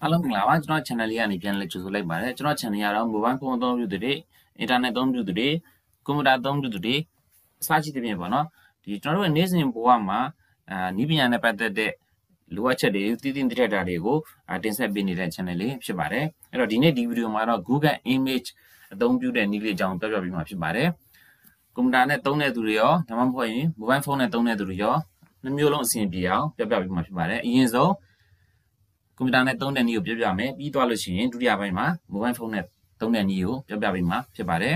အားလုံးမင်္ဂလာပါကျွန်တော် channel လေးကနေပြန်လည်ကြိုဆိုလိုက်ပါတယ်ကျွန်တော် channel ကတော့ mobile phone အသုံးပြုသူတွေ internet အသုံးပြုသူတွေ computer အသုံးပြုသူတွေအစရှိသဖြင့်ပေါ့နော်ဒီကျွန်တော်တို့နေ့စဉ်ဘဝမှာနည်းပညာနဲ့ပတ်သက်တဲ့လိုအပ်ချက်တွေတည်တည်တည်တာတွေကိုတင်ဆက်ပေးနေတဲ့ channel လေးဖြစ်ပါတယ်အဲ့တော့ဒီနေ့ဒီဗီဒီယိုမှာတော့ Google Image အသုံးပြုတဲ့နည်းလေးအကြောင်းပြောပြပေးမှာဖြစ်ပါတယ်ကွန်ပျူတာနဲ့သုံးတဲ့သူတွေရောဒါမှမဟုတ်ရင် mobile phone နဲ့သုံးတဲ့သူတွေရောနှစ်မျိုးလုံးအဆင်ပြေအောင်ပြောပြပေးမှာဖြစ်ပါတယ်အရင်ဆုံးကွန်ပျူတာနဲ့သုံးတဲ့နည်းကိုပြောပြမယ်ပြီးသွားလို့ရှိရင်ဒုတိယပိုင်းမှာ mobile phone နဲ့သုံးတဲ့နည်းကိုပြောပြပေးမှာဖြစ်ပါတယ်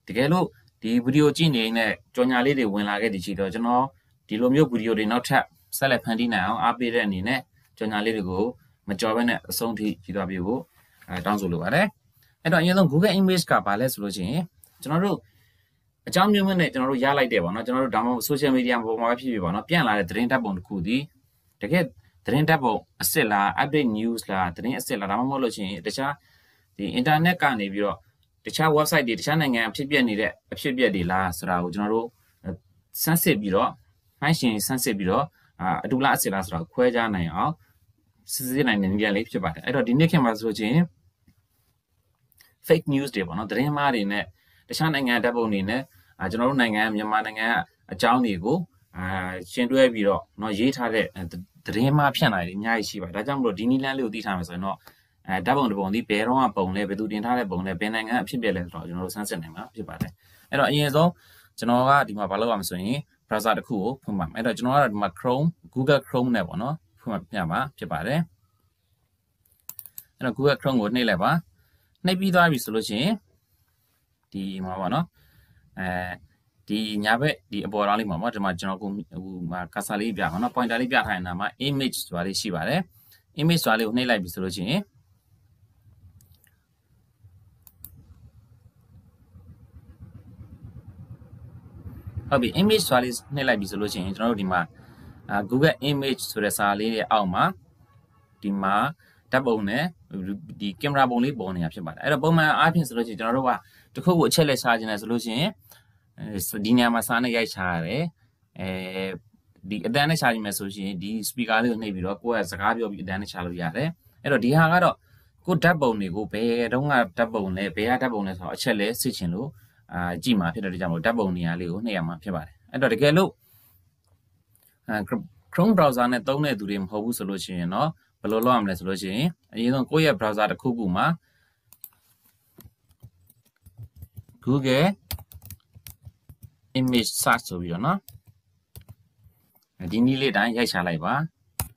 တကယ်လို့ဒီဗီဒီယိုကြည့်နေတဲ့ကြော်ညာလေးတွေဝင်လာခဲ့ဒီရှိတော့ကျွန်တော်ဒီလိုမျိုးဗီဒီယိုတွေနောက်ထပ်ဆက်လက်ဖန်တီးနိုင်အောင်အားပေးတဲ့အနေနဲ့ကြော်ညာလေးတွေကိုမကြော်ဘဲနဲ့အဆုံးထိကြည့်သွားပြဖို့တောင်းဆိုလိုပါတယ်အဲ့တော့အရင်ဆုံး Google Image ကဘာလဲဆိုလို့ရှိရင်ကျွန်တော်တို့အကြောင်းမျိုးနဲ့ကျွန်တော်တို့ရလိုက်တယ်ပေါ့နော်ကျွန်တော်တို့ဒါမှမဟုတ် social media ပေါ်မှာဖြစ်ဖြစ်ပေါ့နော်ပြန်လာတဲ့သတင်းဓာတ်ပုံတစ်ခုဒီတကယ်သတင်းဓာတ်ပုံအစ်စ်လား update news လားသတင်းအစ်စ်လားဒါမှမဟုတ်လို့ရှိရင်တခြားဒီ internet ကနေပြီးတော့တခြား website တွေတခြားနိုင်ငံအဖြစ်ပြက်နေတဲ့အဖြစ်ပြက်တွေလားဆိုတာကိုကျွန်တော်တို့စမ်းစစ်ပြီးတော့နှိုင်းရှင်စမ်းစစ်ပြီးတော့အတူလားအစ်စ်လားဆိုတာကိုခွဲခြားနိုင်အောင်စစ်စစ်နိုင်တဲ့နည်းလေးဖြစ်ပါတယ်အဲ့တော့ဒီနေ့ခေတ်မှာဆိုရင် fake news တွေပေါ့နော်သတင်းမှားတွေနဲ့တခြားနိုင်ငံဓာတ်ပုံတွေနဲ့ကျွန်တော်တို့နိုင်ငံမြန်မာနိုင်ငံအကြောင်းတွေကိုရှင်တွဲပြီးတော့เนาะရေးထားတဲ့သတင်းမှားဖြန့်လာတယ်အများကြီးရှိပါတယ်ဒါကြောင့်မလို့ဒီနီလန်းလေးကိုသိထားမယ်ဆိုရင်တော့ဓာတ်ပုံတစ်ပုံဒီဘယ်တော့မှပုံလဲဘယ်သူတင်ထားတဲ့ပုံလဲဘယ်နိုင်ငံအဖြစ်ပြက်လဲဆိုတော့ကျွန်တော်တို့စမ်းစစ်နိုင်မှာဖြစ်ပါတယ်အဲ့တော့အရင်ဆုံးကျွန်တော်ကဒီမှာဘာလုပ်ရမလဲဆိုရင် browser တစ်ခုကိုဖွင့်ပါမယ်အဲ့တော့ကျွန်တော်ကတော့ဒီမှာ Chrome Google Chrome နဲ့ပေါ့နော်ဖွင့်ပြမှာဖြစ်ပါတယ်အဲ့တော့ Google Chrome ကိုနှိပ်လိုက်ပါနှိပ်ပြီးသွားပြီဆိုလို့ရှိရင်ဒီမှာပေါ့နော်ဒီညာဘက်ဒီအပေါ်တောင်းလေးမှာပေါ့ဒီမှာကျွန်တော်ဟိုမှာ cursor လေးပြပါနော် pointer လေးပြထားတဲ့နာမှာ image ဆိုတာလေးရှိပါတယ် image ဆိုတာလေးကိုနှိပ်လိုက်ပြီဆိုလို့ရှိရင်ဟုတ်ပြီ image ဆိုတာလေးနှိပ်လိုက်ပြီဆိုလို့ရှိရင်ကျွန်တော်တို့ဒီမှာGoogle Image ဆိုတဲ့စာလေးရဲ့အောက်မှာဒီမှာဓာတ်ပုံနဲ့ဒီကင်မရာပုံလေးပေါ်နေတာဖြစ်ပါတယ်အဲ့တော့ပုံမှန်အားဖြင့်ဆိုလို့ရှိရင်ကျွန်တော်တို့ကတခုခုအချက်လက်ရှာခြင်းလဲဆိုလို့ရှိရင်ဒီနေရာမှာစာနဲ့ရိုက်ချရတယ်ဒီအတန်းနဲ့ရှာခြင်းမယ်ဆိုရှင်ဒီ speaker လေးကိုနှိပ်ပြီးတော့ကိုယ့်ရဲ့စကားပြောပြီးအတန်းနဲ့ရှာလို့ရတယ်အဲ့တော့ဒီဟာကတော့ကိုဓာတ်ပုံတွေကိုဘယ်တုန်းကဓာတ်ပုံလဲဘယ်ကဓာတ်ပုံလဲဆိုတော့အချက်လဲစစ်ချင်လို့ကြည့်မှာဖြစ်တဲ့ကြောင့်မို့ဓာတ်ပုံနေရာလေးကိုနှိပ်ရမှာဖြစ်ပါတယ်အဲ့တော့တကယ်လို့Chrome browser နဲ့သုံးတဲ့သူတွေမဟုတ်ဘူးဆိုလို့ရှိရင်เนาะဘယ်လိုလုပ်ရမလဲဆိုလို့ရှိရင်အရင်ဆုံးကိုယ့်ရဲ့ browser တစ်ခုခုမှာ Google Image search ဆိုပြီးတော့เนาะဒီနည်းလေးတိုင်းရိုက်ချလိုက်ပါ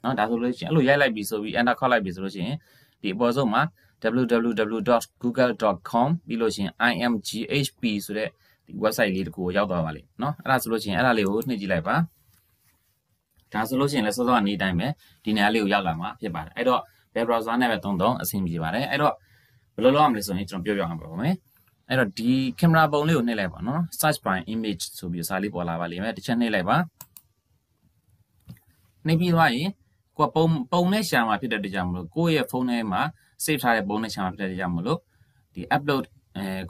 เนาะဒါဆိုလို့ရှိရင်အဲ့လိုရိုက်လိုက်ပြီဆိုပြီး enter ခေါက်လိုက်ပြီဆိုလို့ရှိရင်ဒီအပေါ်ဆုံးမှာ www.google.com ပြီးလို့ရှိရင် imghp ဆိုတဲ့ဒီ website လေးတခုကိုရောက်သွားပါလိမ့်เนาะအဲ့ဒါဆိုလို့ရှိရင်အဲ့ဒါလေးကိုနှိပ်ကြည့်လိုက်ပါဒါဆိုလို့ရှိရင်လည်းစောစောအနေတိုင်းပဲဒီနေရာလေးကိုရောက်လာမှာဖြစ်ပါတယ်အဲ့တော့ဘယ် browser နဲ့ပဲသုံးအဆင်ပြေပါတယ်အဲ့တော့ဘယ်လိုလုပ်ရမလဲဆိုရင်ကျွန်တော်ပြောပြအောင်ပါမယ်အဲ့တော့ဒီကင်မရာပုံလေးကိုနှိပ်လိုက်ပါနော် search by image ဆိုပြီးစာလေးပေါ်လာပါလိမ့်မယ်တစ်ချက်နှိပ်လိုက်ပါနှိပ်ပြီးသွားရင်ကိုကပုံနဲ့ရှာမှာဖြစ်တဲ့ကြောင့်မလို့ကိုယ့်ရဲ့ဖုန်းထဲမှာ save ထားတဲ့ပုံနဲ့ရှာမှာဖြစ်တဲ့ကြောင့်မလို့ဒီ upload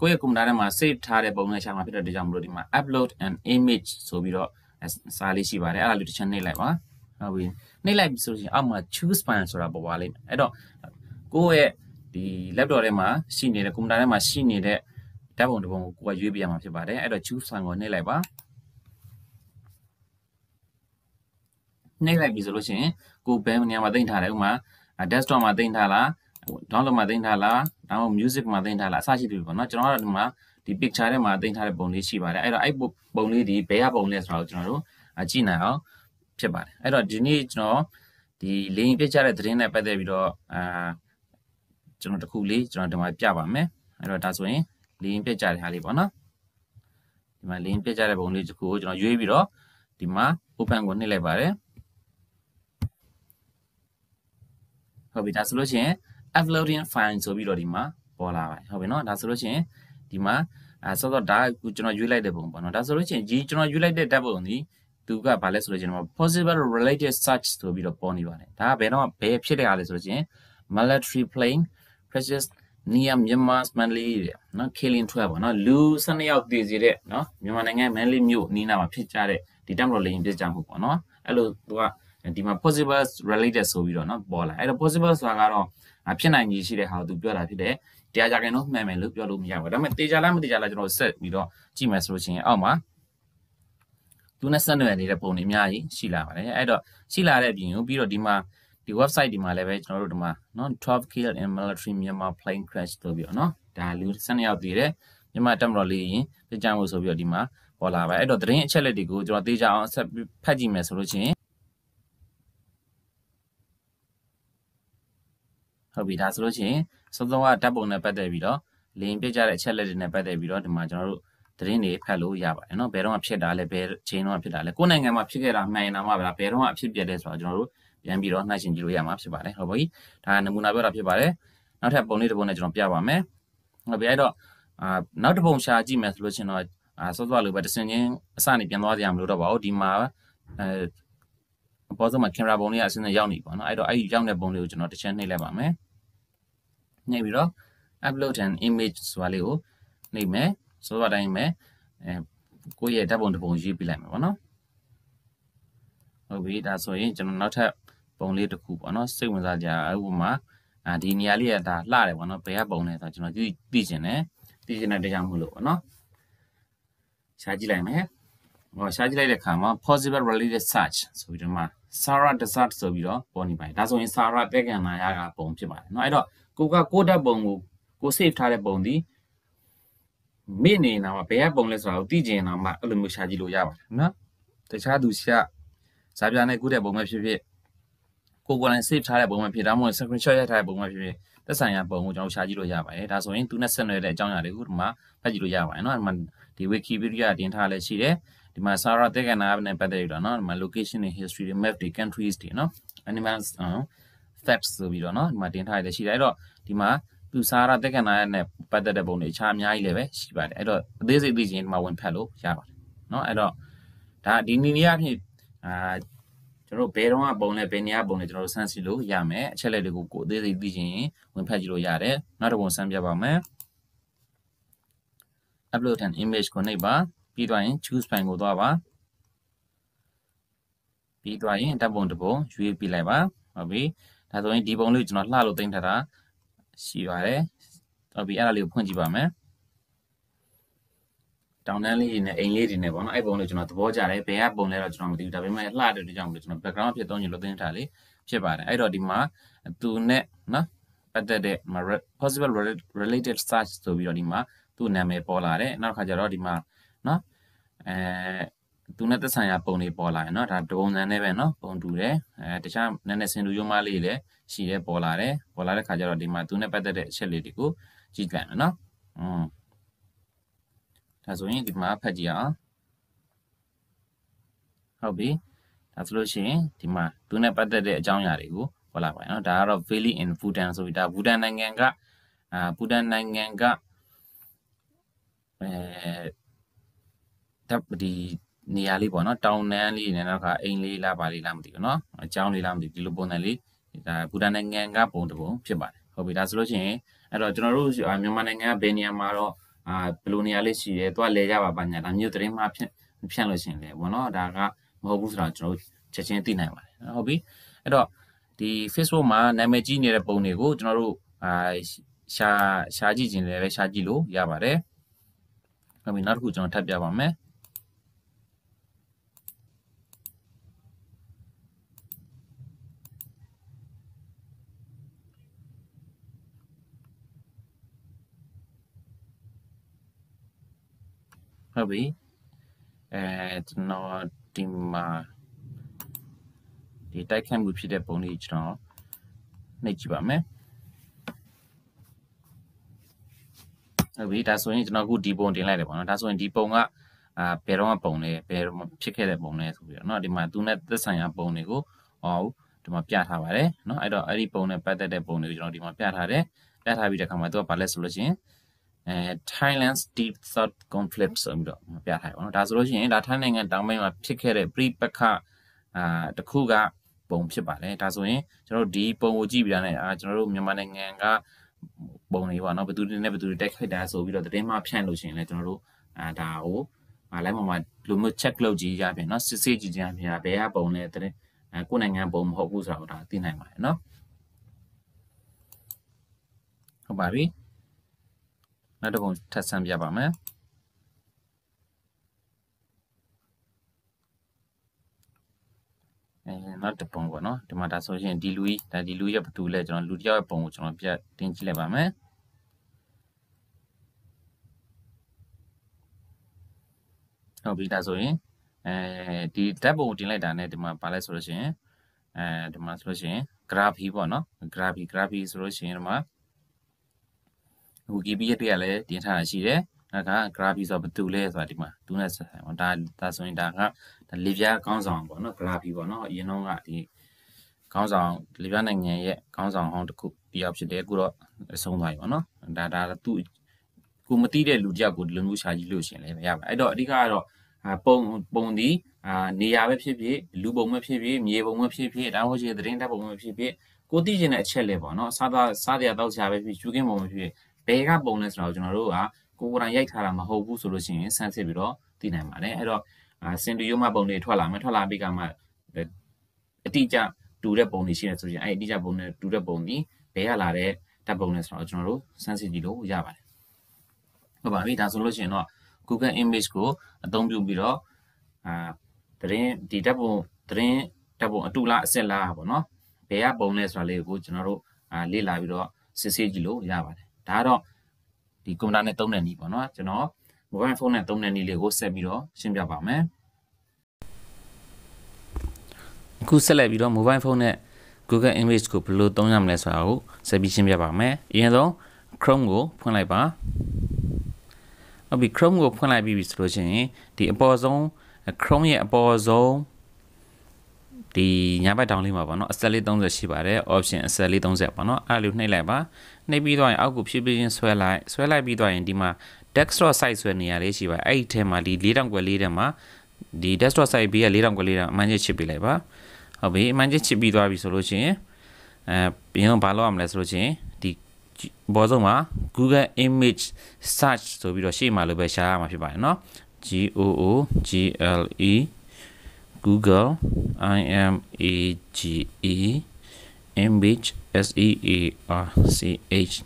ကိုယ့်ရဲ့ကွန်ပျူတာထဲမှာ save ထားတဲ့ပုံနဲ့ရှာမှာဖြစ်တဲ့ကြောင့်မလို့ဒီမှာ upload an image ဆိုပြီးတော့စာလေးရှိပါတယ်အဲ့ဒါလေးတစ်ချက်နှိပ်လိုက်ပါဟုတ်ပြီနှိပ်လိုက်ပြီဆိုရင်အောက်မှာ choose file ဆိုတာပေါ်ပါလိမ့်မယ်အဲ့တော့ကိုယ့်ရဲ့ဒီ laptop ထဲမှာရှိနေတဲ့ကွန်ပျူတာထဲမှာရှိနေတဲ့ဓာတ်ပုံတစ်ပုံကိုကိုယ်ကရွေးပြရမှာဖြစ်ပါတယ်အဲ့တော့ choose file ကိုနှိပ်လိုက်ပါနှိပ်လိုက်ပြီဆိုလို့ရှိရင်ကိုဘယ်နေရာမှာတင်ထားလဲဥပမာ desktop မှာတင်ထားလား download မှာတင်ထားလားဒါမှမဟုတ် music မှာတင်ထားလားအစရှိတယ်ပေါ့နော်ကျွန်တော်ကတော့ဒီမှာဒီ picture ထဲမှာတင်ထားတဲ့ပုံလေးရှိပါတယ်အဲ့တော့အဲ့ပုံလေးဒီဘယ်ကပုံလဲဆိုတော့ကျွန်တော်တို့ကြည့်နိုင်အောင်ဖြစ်ပါတယ်အဲ့တော့ဒီနေ့ကျွန်တော်ဒီ link ပြချတဲ့သတင်းနဲ့ပတ်သက်ပြီးတော့ကျွန်တော်တခုလေးကျွန်တော်ဒီမှာပြပါမယ်အဲ့တော့ဒါဆိုရင် link ပြချတဲ့ဟာလေးပေါ့နော်ဒီမှာ link ပြချတဲ့ပုံလေးတခုကိုကျွန်တော်ရွေးပြီးတော့ဒီမှာ open ကိုနှိပ်လိုက်ပါတယ်ဟုတ်ပြီဒါဆိုလို့ရှိရင် uploading file ဆိုပြီးတော့ဒီမှာပေါ်လာပါတယ်ဟုတ်ပြီနော်ဒါဆိုလို့ရှိရင်ဒီမှာစောစောဒါကျွန်တော်ရွေးလိုက်တဲ့ပုံပေါ့နော်ဒါဆိုလို့ရှိရင်ဒီကျွန်တော်ရွေးလိုက်တဲ့ဓာတ်ပုံဒီသူကဘာလဲဆိုလို့ကျွန်တော် possible related search ဆိုပြီးတော့ပေါ်နေပါတယ်ဒါကဘယ်တော့ဘယ်ဖြစ်တဲ့ဟာလဲဆိုလို့ချင်း military plane crashes near Myanmar's Manly နော် killing 12ပေါ့နော်လူ12ယောက်သေစေတဲ့နော်မြန်မာနိုင်ငံ Manly မြို့နီးနားမှာဖြစ်ကြတဲ့ဒီတပ်မတော်လေယာဉ်ပစ်ကြမှုပေါ့နော်အဲ့လိုသူက ဒီမှာ possible related ဆိုပြီးတော့เนาะပေါ်လာအဲ့တော့ possible ဆိုတာကတော့ဖြစ်နိုင်ကြီးရှိတဲ့ဟာကိုသူပြောတာဖြစ်တယ်တရားကြခင်တော့မှန်မယ်လို့ပြောလို့မရဘူးဒါပေမဲ့တေချာလားမတေချာလားကျွန်တော်ဆက်ပြီးတော့ကြည့်မယ်ဆိုလို့ရှိရင်အောက်မှာသူနဲ့ဆက်နွယ်နေတဲ့ပုံတွေအများကြီးရှိလာပါတယ်အဲ့တော့ရှိလာတဲ့အပြင်ပြီးတော့ဒီမှာဒီ website ဒီမှာလည်းပဲကျွန်တော်တို့ဒီမှာเนาะ12 killed in military Myanmar plane crash လို့ပြီးတော့เนาะဒါလူ12ယောက်တည်တယ်မြန်မာတက်မတော်လေးရင်ပြကြမှုဆိုပြီးတော့ဒီမှာပေါ်လာပါအဲ့တော့သတင်းအချက်လက်တွေကိုကျွန်တော်တေချာအောင်ဆက်ဖတ်ကြည့်မယ်ဆိုလို့ရှိရင်ဟုတ်ပြီဒါဆိုလို့ရှိရင်စောစောကဓာတ်ပုံနဲ့ပတ်သက်ပြီးတော့လင်းပြကြတဲ့အချက်လက်တွေနဲ့ပတ်သက်ပြီးတော့ဒီမှာကျွန်တော်တို့သတင်းတွေဖတ်လို့ရပါတယ်เนาะဘယ်တော့မှဖြစ်တာလဲဘယ်ချိန်တော့ဖြစ်တာလဲကိုယ်နိုင်ငံမှာဖြစ်ခဲ့တာမှန်ရင်တော့မှဗျာဘယ်တော့မှအဖြစ်ပြတယ်ဆိုတော့ကျွန်တော်တို့ပြန်ပြီးတော့နှိုင်းယှဉ်ကြည့်လို့ရမှာဖြစ်ပါတယ်ဟုတ်ပြီဒါနမူနာပြောတာဖြစ်ပါတယ်နောက်ထပ်ပုံလေးတစ်ပုံနဲ့ကျွန်တော်ပြပါမယ်ဟုတ်ပြီအဲ့တော့နောက်တစ်ပုံရှာကြည့်မယ်ဆိုလို့ရှင်တော့စောစောလိုပဲတစ်စင်ချင်းအစနေပြန်သွားကြရမလို့တော့ပါဘူးဒီမှာအပေါ်ဆုံးမှာကင်မရာပုံလေးကအစင်းနဲ့ရောက်နေပါเนาะအဲ့တော့အဲ့ဒီရောက်တဲ့ပုံလေးကိုကျွန်တော်တစ်ချက်နှိပ်လိုက်ပါမယ်နှိပ်ပြီးတော့ upload an image ဆိုတာလေးကိုနှိပ်မယ်ဆိုတော့တိုင်းမယ်ကိုယ့်ရဲ့ဓာတ်ပုံတစ်ပုံရေးပြလိုက်မယ်ပေါ့နော်ဟုတ်ပြီဒါဆိုရင်ကျွန်တော်နောက်ထပ်ပုံလေးတစ်ခုပေါ့နော်စိတ်ဝင်စားကြဥပမာဒီနေရာလေးကဒါလှတယ်ပေါ့နော်ဘယ်ကပုံလဲဆိုတော့ကျွန်တော်သိချင်တဲ့တရားမှုလို့ပေါ့နော်ရှားကြည့်လိုက်မယ်ရှားကြည့်လိုက်တဲ့အခါမှာ possible related search ဆိုပြီးတော့မှ Sarah desert ဆိုပြီးတော့ပေါ်နေပါတယ်ဒါဆိုရင် Sarah တက်ကန်လာရကပုံဖြစ်ပါတယ်เนาะအဲ့တော့ကိုဓာတ်ပုံကို save ထားတဲ့ပုံဒီမိနေနာမှာဘယ်ကပုံလဲဆိုတာကိုသိချင်တာမှအဲ့လိုမျိုးရှာကြည့်လို့ရပါတယ်เนาะတခြားသူရှာဇာပြနဲ့ကုတဲ့ပုံပဲဖြစ်ဖြစ်ကိုယ်တိုင် save ထားတဲ့ပုံပဲဖြစ်ဒါမှမဟုတ် screenshot ရိုက်ထားတဲ့ပုံပဲဖြစ်ဖြစ်သက်ဆိုင်ရာပုံကိုကျွန်တော်ရှာကြည့်လို့ရပါတယ်ဒါဆိုရင်သူနဲ့ဆက်နွယ်တဲ့အကြောင်းအရာတွေကိုဒီမှာဖတ်ကြည့်လို့ရပါတယ်เนาะဒီမှာဒီ Wikipedia တင်ထားလဲရှိတယ်ဒီမှာ Sarah တက်ကန်နာနဲ့ပတ်သက်ပြီးတော့เนาะဒီမှာ location တွေ history တွေ map တွေ countries တွေเนาะ animals facts ဆိုပြီးတော့เนาะဒီမှာတင်ထားရရှိတယ်အဲ့တော့ဒီမှာသူ Sarah တက်ကန်နာနဲ့ပတ်သက်တဲ့ပုံတွေအခြားအများကြီးလည်းပဲရှိပါတယ်အဲ့တော့အသေးစိတ်သိချင်ဒီမှာဝင်ဖတ်လို့ရပါတယ်เนาะအဲ့တော့ဒါဒီနည်းအဖြစ်ကျွန်တော်ဘယ်တော့မှပုံလဲဘယ်နေရာပုံလဲကျွန်တော်တို့စမ်းစီလို့ရမယ်အချက်လက်တွေကိုအသေးစိတ်သိချင်ဝင်ဖတ်ကြည့်လို့ရတယ်နောက်တစ်ပုံစမ်းပြပါမယ် upload an image ကိုနှိပ်ပါပြီးသွားရင် choose file ကိုသွားပါပြီးသွားရင်ဓာတ်ပုံတစ်ပုံရွေးပြလိုက်ပါဟုတ်ပြီဒါဆိုရင်ဒီပုံလေးကျွန်တော်လှလို့တင်ထားတာရှိပါတယ်ဟုတ်ပြီအဲ့ဒါလေးကိုဖွင့်ကြည့်ပါမယ်တောင်တန်းလေးတွေနဲ့အိမ်လေးတွေနဲ့ပေါ့နော်အဲ့ပုံလေးကျွန်တော်သဘောကျတယ်ဘယ်ကပုံလဲတော့ကျွန်တော်မသိဘူးဒါပေမဲ့လှတဲ့ကြောင့်မလို့ကျွန်တော် background ဖြစ်သုံးချင်လို့တင်ထားလေးဖြစ်ပါတယ်အဲ့တော့ဒီမှာသူနဲ့နော်ပတ်သက်တဲ့ possible related search ဆိုပြီးတော့ဒီမှာသူ့နာမည်ပေါ်လာတယ်နောက်ခါကျတော့ဒီမှာနော်သူနဲ့သက်ဆိုင်ရာပုံတွေပေါ်လာတယ်နော်ဒါပုံစံနဲ့ပဲနော်ပုံတူတယ်တခြားနည်းနည်းစင်တူရုံးမလေးလည်းရှိတယ်ပေါ်လာတဲ့ခါကျတော့ဒီမှာသူနဲ့ပတ်သက်တဲ့အချက်လေးတွေကိုကြည့်ကြမယ်နော်ဒါဆိုရင်ဒီမှာဖတ်ကြည့်အောင်ဟုတ်ပြီဒါဆိုလို့ရှိရင်ဒီမှာသူနဲ့ပတ်သက်တဲ့အကြောင်းအရာတွေကိုပေါ်လာပါတယ်နော်ဒါကတော့ Valley in Bhutan ဆိုပြီးဒါဘူတန်နိုင်ငံကဒီနေရာလေးပေါ့နော်တောင်တန်းလေးနဲ့နောက်ကအိမ်လေးလားပါလေးလားမသိဘူးเนาะအကြောင်းလေးလားမသိဘူးဒီလိုပုံစံလေးဒါဘူတန်နိုင်ငံကပုံတစ်ပုံဖြစ်ပါတယ်ဟုတ်ပြီဒါဆိုလို့ရှိရင်အဲ့တော့ကျွန်တော်တို့မြန်မာနိုင်ငံကဘယ်နေရာမှာတော့ဘယ်လိုနေရာလေးရှိတယ်တွားလဲကြပါပါညာဒါမျိုးသတင်းမှဖြန့်လို့ရှိရင်လေပေါ့နော်ဒါကမဟုတ်ဘူးဆိုတော့ကျွန်တော်တို့ချက်ချင်းသိနိုင်ပါတယ်ဟုတ်ပြီအဲ့တော့ဒီ Facebook မှာနာမည်ကြီးနေတဲ့ပုံတွေကိုကျွန်တော်တို့ရှာကြည့်ခြင်းလည်းပဲရှာကြည့်လို့ရပါတယ်ဟုတ်ပြီနောက်တစ်ခုကျွန်တော်ထပ်ပြပါမယ်ဟုတ်ပြီကျွန်တော်ဒီမှာဒီတိုက်ခတ်မှုဖြစ်တဲ့ပုံလေးကျွန်တော်နှိပ်ကြည့်ပါမယ်ဟုတ်ပြီဒါဆိုရင်ကျွန်တော်အခုဒီပုံတင်လိုက်တယ်ပေါ့နော်ဒါဆိုရင်ဒီပုံကဘယ်တော့ပုံလဲဘယ်တော့ဖြစ်ခဲ့တဲ့ပုံလဲဆိုပြီးတော့เนาะဒီမှာသူနဲ့သက်ဆိုင်ရာပုံတွေကိုဒီမှာပြထားပါတယ်เนาะအဲ့တော့အဲ့ဒီပုံနဲ့ပတ်သက်တဲ့ပုံတွေကိုကျွန်တော်ဒီမှာပြထားတယ်ပြထားပြီးတဲ့အခါမှာသူကဘာလဲဆိုလို့ရှိရင်Thailand's deep south conflict ဆိုပြီးတော့ပြထားတယ်ပေါ့နော်ဒါဆိုလို့ရှိရင်ဒါထိုင်းနိုင်ငံတောင်ပိုင်းမှာဖြစ်ခဲ့တဲ့ပြိပက္ခတစ်ခုကပုံဖြစ်ပါတယ်ဒါဆိုရင်ကျွန်တော်တို့ဒီပုံကိုကြည့်ပြီးတာနဲ့ကျွန်တော်တို့မြန်မာနိုင်ငံကပုံတွေပေါ့နော်ဘယ်သူတွေနဲ့ဘယ်သူတွေတက်ခိုက်တာဆိုပြီးတော့သတင်းမှဖြန့်လို့ရှိရင်လည်းကျွန်တော်တို့ဒါကိုလိုက်မှာလိုမျိုး check လုပ်ကြည့်ရပြန်เนาะစစ်ဆေးကြည့်ကြရပြန်ဘယ်ကပုံလဲသတင်း ကိုယ်နိုင်ငံပုံမဟုတ်ဘူးဆိုတော့ဒါသိနိုင်ပါတယ်နော်ဟုတ်ပါပြီနောက်တစ်ပုံထပ်ဆန်းပြပါမယ်နောက်တစ်ပုံပေါ့နော်ဒီမှာဒါဆိုရင်ဒီလူကြီးဒါဒီလူရဲ့ဘသူလဲကျွန်တော်လူတစ်ယောက်ရဲ့ပုံကိုကျွန်တော်ပြတင်ကြည့်လိုက်ပါမယ်ဟုတ်ပြီဒါဆိုရင်ဒီဓာတ်ပုံတင်လိုက်တာနဲ့ဒီမှာပါလဲဆိုလို့ရှိရင်ဒီမှာဆိုလို့ရှိရင် graphy ပေါ့နော် graphy ဆိုလို့ရှိရင်ဒီမှာ Wikipedia တွေကလည်းတင်ထားတာရှိတယ်နောက်က graphy ဆိုတော့ဘသူလဲဆိုတာဒီမှာသူနဲ့ဆက်ဆိုင်ပေါ့ဒါဆိုရင်ဒါကလေပြားကောင်းဆောင်ပေါ့နော် graphy ပေါ့နော်အရင်တော့ကဒီကောင်းဆောင်လေပြားနိုင်ငံရဲ့ကောင်းဆောင်ဟောင်းတစ်ခုတယောက်ဖြစ်တယ်အခုတော့ဆုံးသွားပြီပေါ့နော်ဒါသူကိုမသိတဲ့လူတယောက်ကိုဒီလိုမျိုးရှာကြည့်လို့ရှင်လည်းရပါတယ်အဲ့တော့အဓိကကတော့ပုံဒီနေရာပဲဖြစ်ဖြစ်လူပုံပဲဖြစ်ဖြစ်မြေပုံပဲဖြစ်ဖြစ်ဒါမှမဟုတ်ရင်သတင်းဓာတ်ပုံပဲဖြစ်ဖြစ်ကိုသိချင်တဲ့အချက်လဲပေါ့နော်စားတရားတောက်ချာပဲဖြစ်ရှုခင်းပုံပဲဖြစ်ဘယ်ကပုံလဲဆိုတော့ကျွန်တော်တို့ကကိုယ်တိုင်ရိုက်ထားတာမဟုတ်ဘူးဆိုလို့ရှိရင်ဆန်းစစ်ပြီးတော့သိနိုင်ပါတယ်အဲ့တော့စင်တူယိုမပုံတွေထွက်လာပြီးကမှအတိအကျတူတဲ့ပုံတွေရှိနေဆိုရင်အဲ့အတိအကျပုံနဲ့တူတဲ့ပုံဒီဘယ်ကလာတဲ့ဓာတ်ပုံလဲဆိုတော့ကျွန်တော်တို့ဆန်းစစ်ကြည့်လို့ရပါတယ်ဟုတ်ပါပြီဒါဆိုလို့ရှိရင်တော့ Google Image ကိုအသုံးပြုပြီးတော့သတင်းဒီဓာတ်ပုံအတူလားအစစ်လားပေါ့နော်ဘယ်ကပုံလဲဆိုတာလေးကိုကျွန်တော်တို့လေ့လာပြီးတော့စစ်ဆေးကြည့်လို့ရပါတယ်ဒါကတော့ဒီကွန်ပျူတာနဲ့သုံးတဲ့နည်းပေါ့နော်ကျွန်တော် mobile phone နဲ့သုံးတဲ့နည်းလေးကိုဆက်ပြီးတော့ရှင်းပြပါမယ်အခုဆက်လက်ပြီးတော့ mobile phone နဲ့ Google Image ကိုဘယ်လိုသုံးရမလဲဆိုတာကိုဆက်ပြီးရှင်းပြပါမယ်အရင်ဆုံး Chrome ကိုဖွင့်လိုက်ပါဟုတ်ပြီ Chrome ကိုဖွင့်လိုက်ပြီဆိုလို့ရှိရင်ဒီအပေါ်ဆုံး Chrome ရဲ့အပေါ်ဆုံးဒီညာဘက်တောင်လေးမှာပေါ့နော်အစက်လေး30ရှိပါတယ် option အစက်လေး30ပေါ့နော်အဲ့လိုနှိပ်လိုက်ပါနှိပ်ပြီးတော့ရင်အောက်ကိုဖြည်းဖြည်းချင်းဆွဲလိုက်ပြီးတော့ရင်ဒီမှာ desktop site ဆွဲနေရလေးရှိပါတယ်အဲ့ဒီထဲမှာဒီ4000ကွယ်လေးထဲမှာဒီ desktop site ဘေးက4000ကွယ်လေးအမှန်ချင်းချစ်ပေးလိုက်ပါဟုတ်ပြီအမှန်ချင်းချစ်ပြီးသွားပြီဆိုလို့ရှိရင်ပြင်တော့ဘာလုပ်ရမလဲဆိုလို့ရှိရင်ဒီဘောဆုံးမှာ Google Image Search ဆိုပြီးတော့ရှေ့မှာလိုပဲရှာရမှာဖြစ်ပါတယ်နော် GOOGLE Google Image SEARCH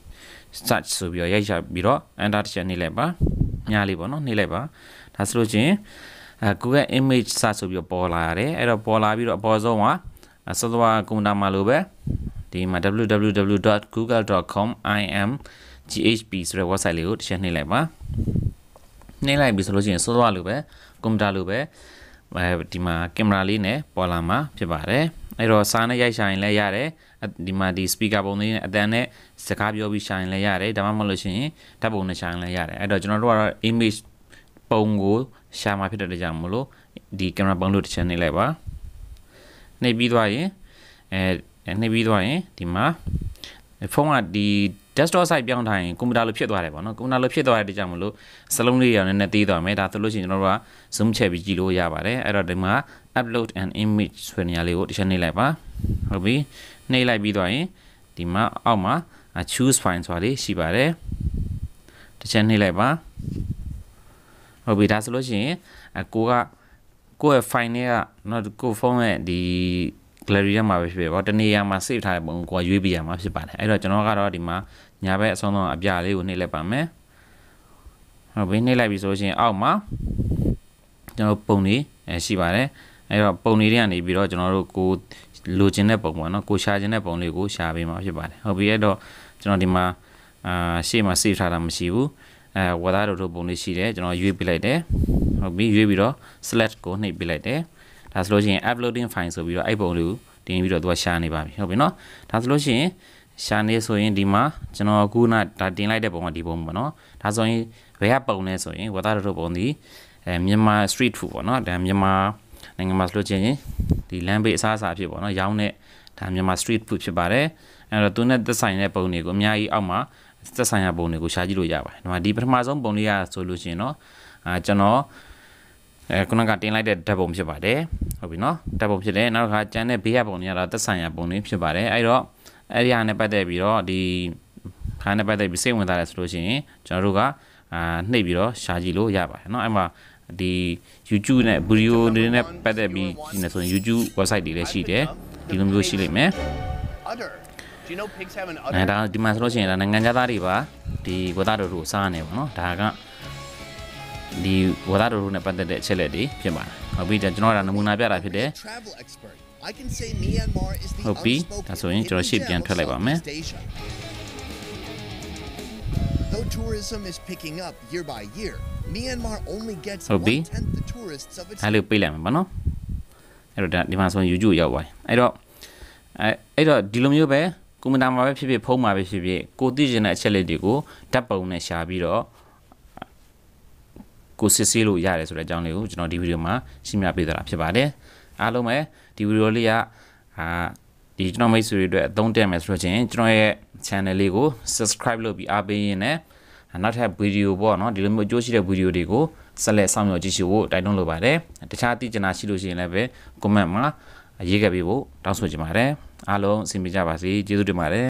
search ဆိုပြီးတော့ရိုက်ချပြီးတော့ enter တစ်ချက်နှိပ်လိုက်ပါညာလေးပေါ့နော်နှိပ်လိုက်ပါဒါဆိုလို့ချင်းGoogle Image search ဆိုပြီးတော့ပေါ်လာရတယ်အဲ့တော့ပေါ်လာပြီးတော့အပေါ်ဆုံးကစောစောကကွန်ပျူတာမှာလိုပဲဒီမှာ www.google.com imghp ဆိုတဲ့ website လေးကိုတစ်ချက်နှိပ်လိုက်ပါနှိပ်လိုက်ပြီဆိုလို့ချင်းစောစောလိုပဲကွန်ပျူတာလိုပဲဒီမှာကင်မရာလေးနဲ့ပေါ်လာမှာဖြစ်ပါတယ်အဲ့တော့စာနဲ့ရိုက်ရှာရင်လည်းရတယ်ဒီမှာဒီ speaker ပုံလေးနဲ့အတန်နဲ့စကားပြောပြီးရှာရင်လည်းရတယ်ဒါမှမဟုတ်လို့ရှိရင်ဓာတ်ပုံနဲ့ရှာရင်လည်းရတယ်အဲ့တော့ကျွန်တော်တို့ကတော့ image ပုံကိုရှာမှာဖြစ်တဲ့ကြောင့်မလို့ဒီကင်မရာပုံလို့တစ်ချက်နှိပ်လိုက်ပါနှိပ်ပြီးသွားရင်ဒီမှာဖုန်းကဒီ desktop site ပြောင်းထားရင်ကွန်ပျူတာလိုဖြစ်သွားတယ်ပေါ့နော်ကွန်ပျူတာလိုဖြစ်သွားတဲ့ကြောင့်မလို့စလုံးလေးရောနည်းနည်းသေးသွားမယ်ဒါဆိုလို့ရှိရင်ကျွန်တော်တို့က zoom ချဲ့ပြီးကြည့်လို့ရပါတယ်အဲ့တော့ဒီမှာ upload an image ဆိုတဲ့နေရာလေးကိုတစ်ချက်နှိပ်လိုက်ပါဟုတ်ပြီနှိပ်လိုက်ပြီးသွားရင်ဒီမှာအောက်မှာ choose file ဆိုတာလေးရှိပါတယ်တစ်ချက်နှိပ်လိုက်ပါဟုတ်ပြီဒါဆိုလို့ရှိရင်ကိုယ့်ရဲ့ file နဲ့ကနော်ကိုဖုန်းရဲ့ဒီ gallery ထဲမှာပဲဖြစ်ပေါ့တနေရာမှာ save ထားတဲ့ပုံကိုရွေးပြရမှာဖြစ်ပါတယ်အဲ့တော့ကျွန်တော်ကတော့ဒီမှာညာဘက်အဆုံးဆုံးအပြလေးကိုနှိပ်လိုက်ပါမယ်ဟုတ်ပြီနှိပ်လိုက်ပြီဆိုလို့ရှိရင်အောက်မှာကျွန်တော်ပုံတွေရှိပါတယ်အဲ့တော့ပုံတွေတွေကနေပြီးတော့ကျွန်တော်တို့ကိုလိုချင်တဲ့ပုံပေါ့နော်ကိုရှာချင်တဲ့ပုံလေးကိုရှာပေးမှာဖြစ်ပါတယ်ဟုတ်ပြီအဲ့တော့ကျွန်တော်ဒီမှာရှေ့မှာ save ထားတာမရှိဘူးဝါသားတို့ပုံလေးရှိတယ်ကျွန်တော်ရွေးပြလိုက်တယ်ဟုတ်ပြီရွေးပြီးတော့ select ကိုနှိပ်ပြလိုက်တယ်ဒါဆိုလို့ရှိရင် uploading file ဆိုပြီးတော့အဲ့ပုံလေးကိုတင်ပြီးတော့သူကရှာနေပါပြီဟုတ်ပြီနော်ဒါဆိုလို့ရှိရင်ရှာနေဆိုရင်ဒီမှာကျွန်တော်အခုနဒါတင်လိုက်တဲ့ပုံကဒီပုံပေါ့နော်ဒါဆိုရင်ဘယ်ကပုံလဲဆိုရင်ဝါသားတို့ပုံဒီမြန်မာ street food ပေါ့နော်ဒါမြန်မာနိုင်ငံမှာဆိုလို့ချင်းဒီလမ်းဘေးအစားအစာဖြစ်ပေါ့နော်ရောင်းတဲ့ဒါမြန်မာ street food ဖြစ်ပါတယ်အဲ့တော့သူနဲ့သက်ဆိုင်တဲ့ပုံတွေကိုအများကြီးအောက်မှာသက်ဆိုင်ရာပုံတွေကိုရှာကြည့်လို့ရပါတယ်ဒီမှာဒီပထမဆုံးပုံလေးရဆိုလို့ချင်းနော်ကျွန်တော်ခုနကတင်လိုက်တဲ့ဓာတ်ပုံဖြစ်ပါတယ်ဟုတ်ပြီနော်ဓာတ်ပုံဖြစ်တယ်နောက်တစ်ခါကျန်တဲ့ဘေးကပုံတွေကတော့သက်ဆိုင်ရာပုံတွေဖြစ်ပါတယ်အဲ့တော့အဲ့ဒီဟာနဲ့ပတ်သက်ပြီးတော့ဒီခါနဲ့ပတ်သက်ပြီးစိတ်ဝင်စားတယ်ဆိုလို့ရှိရင်ကျွန်တော်တို့ကနှိပ်ပြီးတော့ရှာကြည့်လို့ရပါတယ်เนาะအဲ့မှာ ဒီ YouTube နဲ့ video တွေနဲ့ပတ်သက်ပြီးဒီနဲ့ဆိုရင် YouTube website တွေလည်းရှိတယ်ဒီလိုမျိုးရှိလိမ့်မယ်ဒါဒီမှာဆိုလို့ရှိရင်နိုင်ငံခြားသားတွေပါဒီဝသားတို့စားနေပါเนาะဒါကဒီဝသားတို့နဲ့ပတ်သက်တဲ့အချက်လက်တွေဖြစ်ပါတယ်ဟုတ်ပြီကျွန်တော်ကနမူနာပြတာဖြစ်တယ်ဟုတ်ပြီဒါဆိုရင်ကျွန်တော်ရှေ့ပြန်ထွက်လိုက်ပါမယ် Though tourism is picking up year by year, Myanmar only gets 1/10 the tourists of its အဲ့လိုပြေးလိုက်မှာပါနော်အဲ့တော့ဒီမှာဆိုရင် YouTube ရောက်သွားပြီအဲ့တော့ဒီလိုမျိုးပဲကွန်ပျူတာမှာပဲဖြစ်ဖြစ်ဖုန်းမှာပဲဖြစ်ဖြစ်ကိုသိချင်တဲ့အချက်လက်တွေကိုဓာတ်ပုံနဲ့ရှာပြီးတော့ကိုစစ်ဆေးလို့ရတယ်ဆိုတဲ့အကြောင်းလေးကိုကျွန်တော်ဒီဗီဒီယိုမှာရှင်းပြပေးတာဖြစ်ပါတယ်အားလုံးပဲဒီဗီဒီယိုလေးကဒီကျွန်တော်မိတ်ဆွေတွေအတွက်အသုံးတည့်မယ်ဆိုတော့ချင်းကျွန်တော်ရဲ့ channel လေးကို subscribe လုပ်ပြီးအားပေးရင်းနဲ့နောက်ထပ်ဗီဒီယိုပေါ့နော်ဒီလိုမျိုးအကျိုးရှိတဲ့ဗီဒီယိုတွေကိုဆက်လက်ဆောင်ရွက်ကြည့်ရှုဖို့တိုက်တွန်းလိုပါတယ်တခြားသိချင်တာရှိလို့ရှိရင်လည်းပဲ comment မှာရေးခဲ့ပေးဖို့တောင်းဆိုချင်ပါတယ်အားလုံးအဆင်ပြေကြပါစေကျေးဇူးတင်ပါတယ်